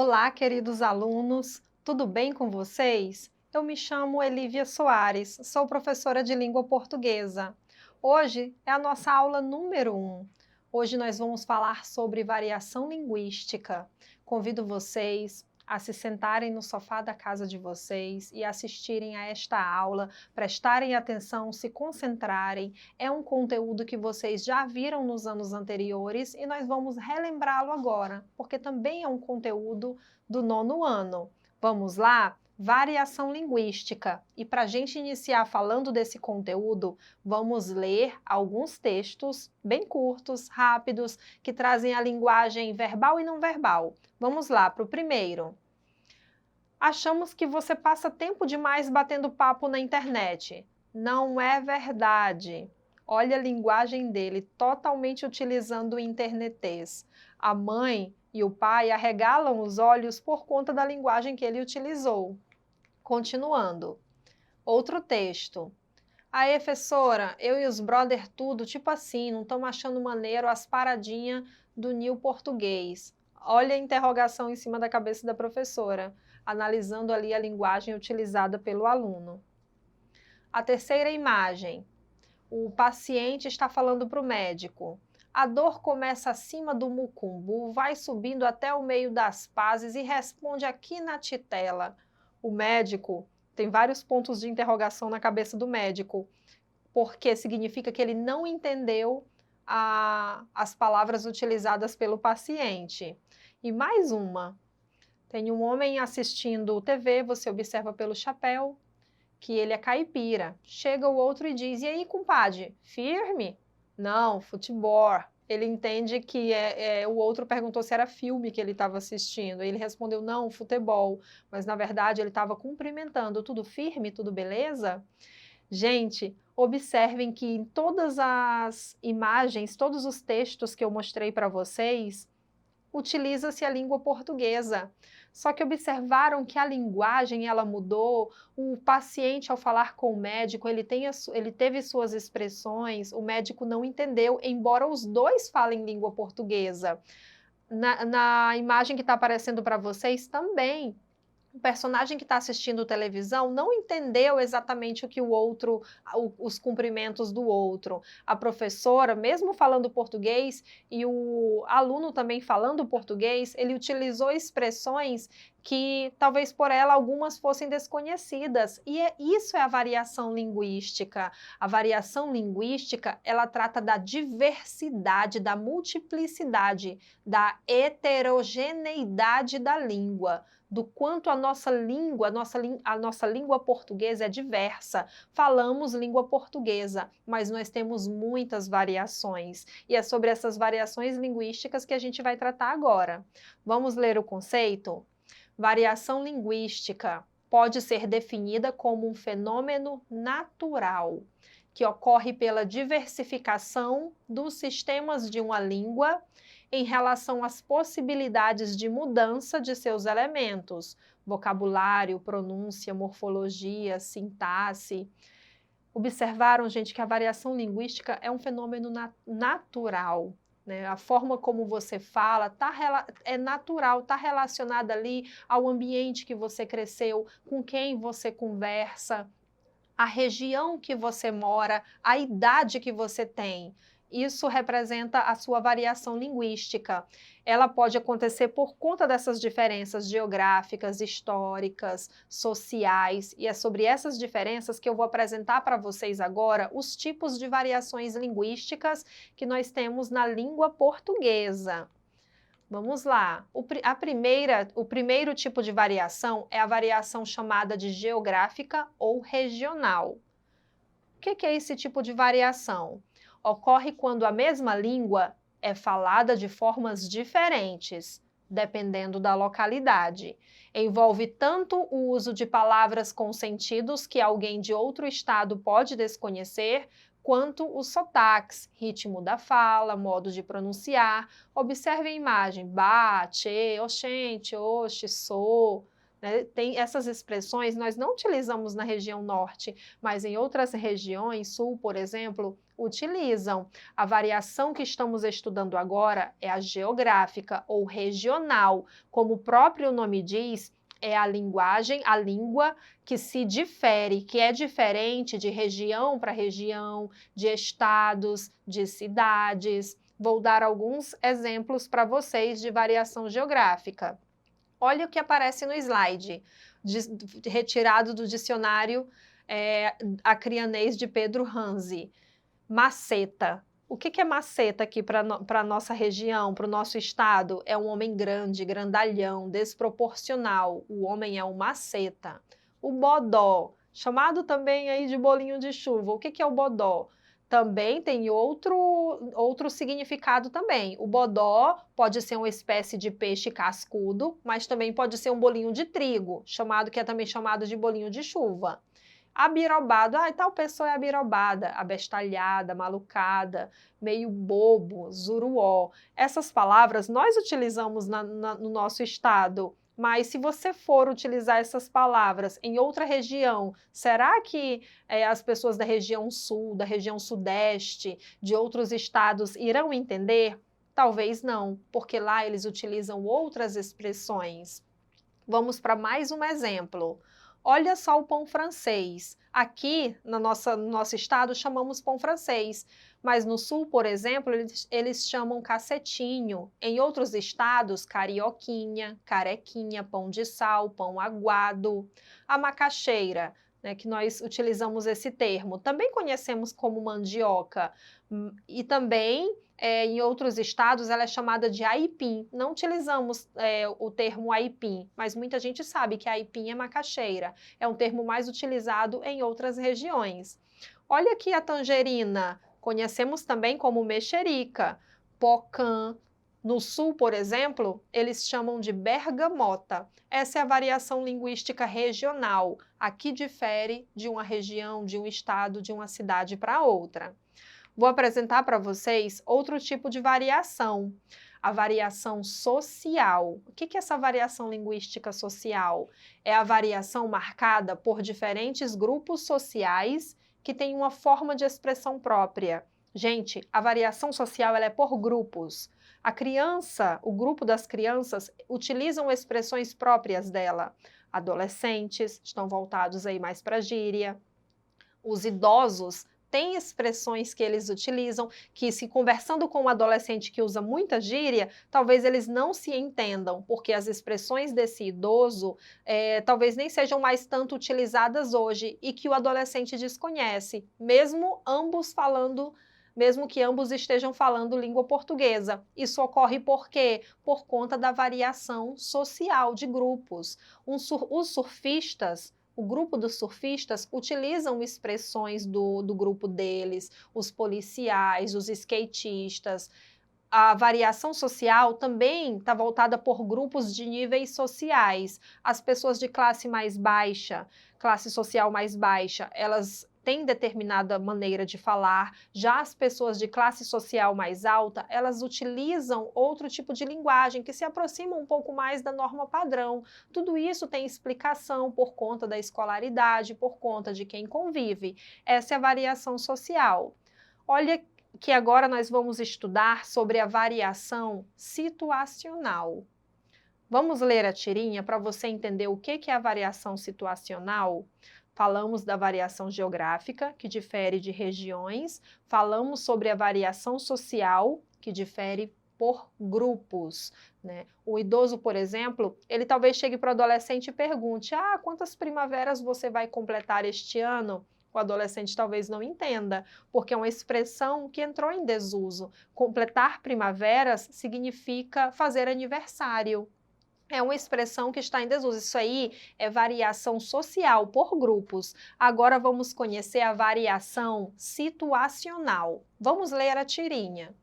Olá, queridos alunos, tudo bem com vocês? Eu me chamo Elívia Soares, sou professora de língua portuguesa. Hoje é a nossa aula número 1. Hoje nós vamos falar sobre variação linguística. Convido vocês a se sentarem no sofá da casa de vocês e assistirem a esta aula, prestarem atenção, se concentrarem. É um conteúdo que vocês já viram nos anos anteriores e nós vamos relembrá-lo agora, porque também é um conteúdo do 9º ano. Vamos lá? Variação linguística. E para a gente iniciar falando desse conteúdo, vamos ler alguns textos bem curtos, rápidos, que trazem a linguagem verbal e não verbal. Vamos lá para o primeiro. Achamos que você passa tempo demais batendo papo na internet. Não é verdade. Olha a linguagem dele, totalmente utilizando o internetês. A mãe e o pai arregalam os olhos por conta da linguagem que ele utilizou. Continuando. Outro texto. Aê, professora, eu e os brother tudo, tipo assim, não estamos achando maneiro as paradinhas do Nil português. Olha a interrogação em cima da cabeça da professora, analisando ali a linguagem utilizada pelo aluno. A terceira imagem. O paciente está falando para o médico. A dor começa acima do mucumbu, vai subindo até o meio das pazes e responde aqui na titela. O médico tem vários pontos de interrogação na cabeça do médico, porque significa que ele não entendeu as palavras utilizadas pelo paciente. E mais uma. Tem um homem assistindo TV, você observa pelo chapéu que ele é caipira. Chega o outro e diz, e aí, compadre, firme? Não, futebol. Ele entende que o outro perguntou se era filme que ele estava assistindo. Ele respondeu, não, futebol. Mas, na verdade, ele estava cumprimentando. Tudo firme? Tudo beleza? Gente, observem que em todas as imagens, todos os textos que eu mostrei para vocês, utiliza-se a língua portuguesa. Só que observaram que a linguagem ela mudou, o paciente ao falar com o médico, ele teve suas expressões, o médico não entendeu, embora os dois falem língua portuguesa. Na imagem que está aparecendo para vocês também, o personagem que está assistindo televisão não entendeu exatamente o que o outro, os cumprimentos do outro. A professora, mesmo falando português, e o aluno também falando português, ele utilizou expressões que talvez por ela algumas fossem desconhecidas. E isso é a variação linguística. A variação linguística, ela trata da diversidade, da multiplicidade, da heterogeneidade da língua, do quanto a nossa língua, a nossa língua portuguesa é diversa. Falamos língua portuguesa, mas nós temos muitas variações. E é sobre essas variações linguísticas que a gente vai tratar agora. Vamos ler o conceito? Variação linguística pode ser definida como um fenômeno natural, que ocorre pela diversificação dos sistemas de uma língua em relação às possibilidades de mudança de seus elementos, vocabulário, pronúncia, morfologia, sintaxe. Observaram, gente, que a variação linguística é um fenômeno natural, né? A forma como você fala é natural, está relacionada ali ao ambiente que você cresceu, com quem você conversa, a região que você mora, a idade que você tem. Isso representa a sua variação linguística. Ela pode acontecer por conta dessas diferenças geográficas, históricas, sociais, e é sobre essas diferenças que eu vou apresentar para vocês agora os tipos de variações linguísticas que nós temos na língua portuguesa. Vamos lá. O primeiro tipo de variação é a variação chamada de geográfica ou regional. O que é esse tipo de variação? Ocorre quando a mesma língua é falada de formas diferentes, dependendo da localidade. Envolve tanto o uso de palavras com sentidos que alguém de outro estado pode desconhecer, quanto os sotaques, ritmo da fala, modo de pronunciar. Observe a imagem, ba, tchê, oxente, oxe, sou. né? Tem essas expressões nós não utilizamos na região norte, mas em outras regiões, sul, por exemplo, utilizam. A variação que estamos estudando agora é a geográfica ou regional, como o próprio nome diz, é a linguagem, a língua que se difere, que é diferente de região para região, de estados, de cidades. Vou dar alguns exemplos para vocês de variação geográfica. Olha o que aparece no slide, retirado do dicionário Acrianês de Pedro Hanzi. Maceta. O que é maceta aqui para a nossa região, para o nosso estado? É um homem grande, grandalhão, desproporcional. O homem é um maceta. O bodó, chamado também aí de bolinho de chuva. O que é o bodó? Também tem outro significado também. O bodó pode ser uma espécie de peixe cascudo, mas também pode ser um bolinho de trigo, que é também chamado de bolinho de chuva. Abirobado, tal pessoa é abirobada, abestalhada, malucada, meio bobo, zuruó. Essas palavras nós utilizamos no nosso estado, mas se você for utilizar essas palavras em outra região, será que as pessoas da região sul, da região sudeste, de outros estados irão entender? Talvez não, porque lá eles utilizam outras expressões. Vamos para mais um exemplo. Olha só o pão francês. Aqui, no nosso estado, chamamos pão francês, mas no sul, por exemplo, eles chamam cacetinho. Em outros estados, carioquinha, carequinha, pão de sal, pão aguado. A macaxeira, né, que nós utilizamos esse termo, também conhecemos como mandioca, e também em outros estados ela é chamada de aipim. Não utilizamos o termo aipim, mas muita gente sabe que aipim é macaxeira. É um termo mais utilizado em outras regiões. Olha aqui a tangerina, conhecemos também como mexerica, pocã. No sul, por exemplo, eles chamam de bergamota. Essa é a variação linguística regional. Aqui difere de uma região, de um estado, de uma cidade para outra. Vou apresentar para vocês outro tipo de variação, a variação social. O que é essa variação linguística social? É a variação marcada por diferentes grupos sociais que têm uma forma de expressão própria. Gente, a variação social ela é por grupos. A criança, o grupo das crianças, utilizam expressões próprias dela. Adolescentes estão voltados aí mais para a gíria. Os idosos têm expressões que eles utilizam, que se conversando com um adolescente que usa muita gíria, talvez eles não se entendam, porque as expressões desse idoso talvez nem sejam mais tanto utilizadas hoje e que o adolescente desconhece, mesmo que ambos estejam falando língua portuguesa. Isso ocorre por quê? Por conta da variação social de grupos. Os surfistas, o grupo dos surfistas utilizam expressões do grupo deles, os policiais, os skatistas. A variação social também está voltada por grupos de níveis sociais. As pessoas de classe mais baixa, classe social mais baixa, elas têm determinada maneira de falar. Já as pessoas de classe social mais alta, elas utilizam outro tipo de linguagem que se aproxima um pouco mais da norma padrão. Tudo isso tem explicação por conta da escolaridade, por conta de quem convive. Essa é a variação social. Olha que agora nós vamos estudar sobre a variação situacional. Vamos ler a tirinha para você entender o que é a variação situacional? Falamos da variação geográfica, que difere de regiões, falamos sobre a variação social, que difere por grupos, né? O idoso, por exemplo, ele talvez chegue para o adolescente e pergunte: quantas primaveras você vai completar este ano? O adolescente talvez não entenda, porque é uma expressão que entrou em desuso. Completar primaveras significa fazer aniversário. É uma expressão que está em desuso. Isso aí é variação social por grupos. Agora vamos conhecer a variação situacional. Vamos ler a tirinha.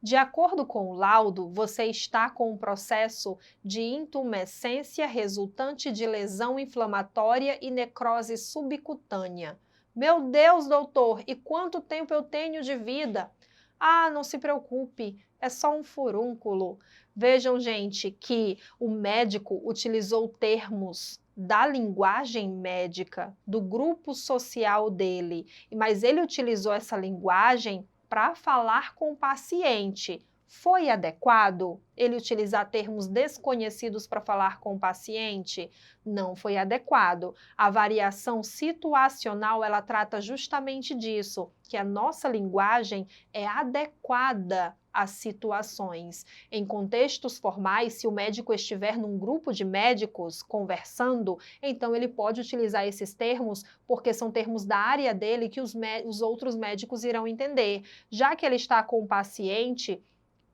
De acordo com o laudo, você está com um processo de intumescência resultante de lesão inflamatória e necrose subcutânea. Meu Deus, doutor, e quanto tempo eu tenho de vida? Ah, não se preocupe, é só um furúnculo. Vejam, gente, que o médico utilizou termos da linguagem médica, do grupo social dele, mas ele utilizou essa linguagem para falar com o paciente. Foi adequado ele utilizar termos desconhecidos para falar com o paciente? Não foi adequado. A variação situacional, ela trata justamente disso, que a nossa linguagem é adequada às situações. Em contextos formais, se o médico estiver num grupo de médicos conversando, então ele pode utilizar esses termos, porque são termos da área dele que os outros médicos irão entender. Já que ele está com o paciente,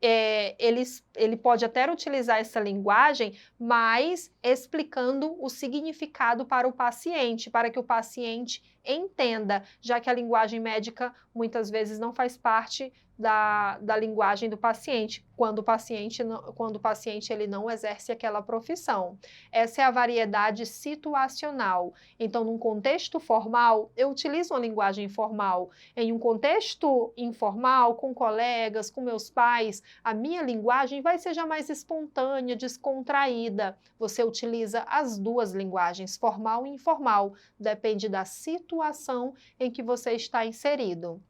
ele pode até utilizar essa linguagem, mas explicando o significado para o paciente, para que o paciente entenda, já que a linguagem médica muitas vezes não faz parte da linguagem do paciente, quando o paciente ele não exerce aquela profissão. Essa é a variedade situacional. Então, num contexto formal, eu utilizo uma linguagem formal. Em um contexto informal, com colegas, com meus pais, a minha linguagem vai ser já mais espontânea, descontraída. Você utiliza as duas linguagens, formal e informal, depende da situação em que você está inserido.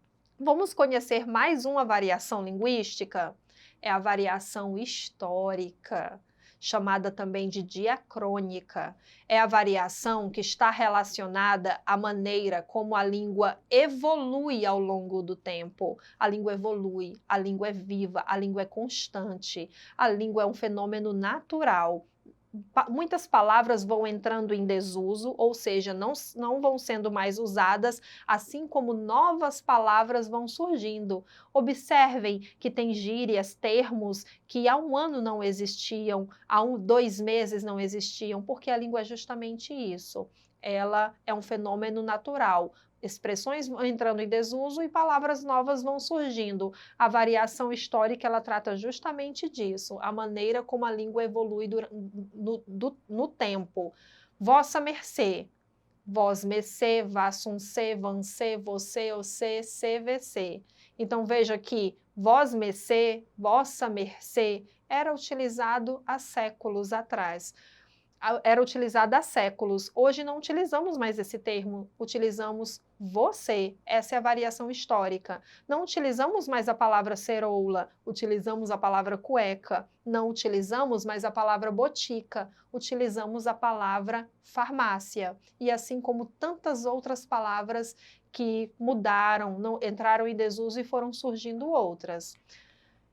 Vamos conhecer mais uma variação linguística? É a variação histórica, chamada também de diacrônica. É a variação que está relacionada à maneira como a língua evolui ao longo do tempo. A língua evolui, a língua é viva, a língua é constante, a língua é um fenômeno natural. Muitas palavras vão entrando em desuso, ou seja, não vão sendo mais usadas, assim como novas palavras vão surgindo. Observem que tem gírias, termos que há um ano não existiam, há 2 meses não existiam, porque a língua é justamente isso. Ela é um fenômeno natural. Expressões vão entrando em desuso e palavras novas vão surgindo. A variação histórica, ela trata justamente disso, a maneira como a língua evolui no tempo. Vossa mercê, vós mercê, vassumcê, vancê, você, ocê, CVC. Então veja que vós mercê, vossa mercê, era utilizado há séculos atrás. Era utilizada há séculos. Hoje não utilizamos mais esse termo, utilizamos você. Essa é a variação histórica. Não utilizamos mais a palavra ceroula, utilizamos a palavra cueca. Não utilizamos mais a palavra botica, utilizamos a palavra farmácia. E assim como tantas outras palavras que mudaram, entraram em desuso e foram surgindo outras.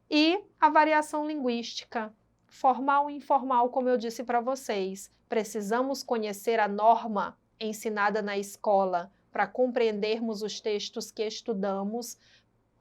E a variação linguística, formal e informal, como eu disse para vocês. Precisamos conhecer a norma ensinada na escola para compreendermos os textos que estudamos,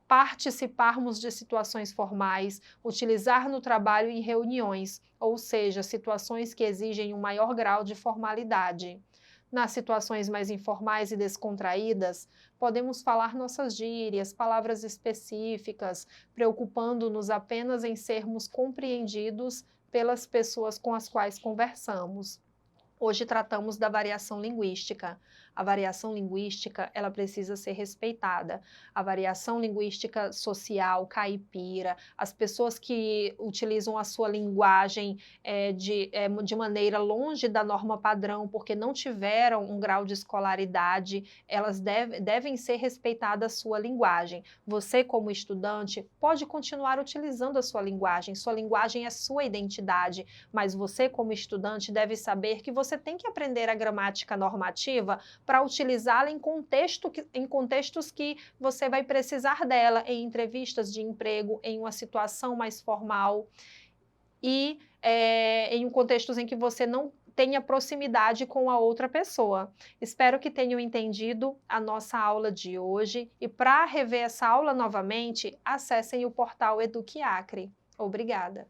participarmos de situações formais, utilizar no trabalho e em reuniões, ou seja, situações que exigem um maior grau de formalidade. Nas situações mais informais e descontraídas, podemos falar nossas gírias, palavras específicas, preocupando-nos apenas em sermos compreendidos pelas pessoas com as quais conversamos. Hoje tratamos da variação linguística. A variação linguística, ela precisa ser respeitada. A variação linguística social, caipira, as pessoas que utilizam a sua linguagem de maneira longe da norma padrão, porque não tiveram um grau de escolaridade, elas devem ser respeitadas a sua linguagem. Você, como estudante, pode continuar utilizando a sua linguagem é sua identidade, mas você, como estudante, deve saber que você tem que aprender a gramática normativa para utilizá-la em contextos que você vai precisar dela, em entrevistas de emprego, em uma situação mais formal e em contextos em que você não tenha proximidade com a outra pessoa. Espero que tenham entendido a nossa aula de hoje e para rever essa aula novamente, acessem o portal Eduque Acre. Obrigada!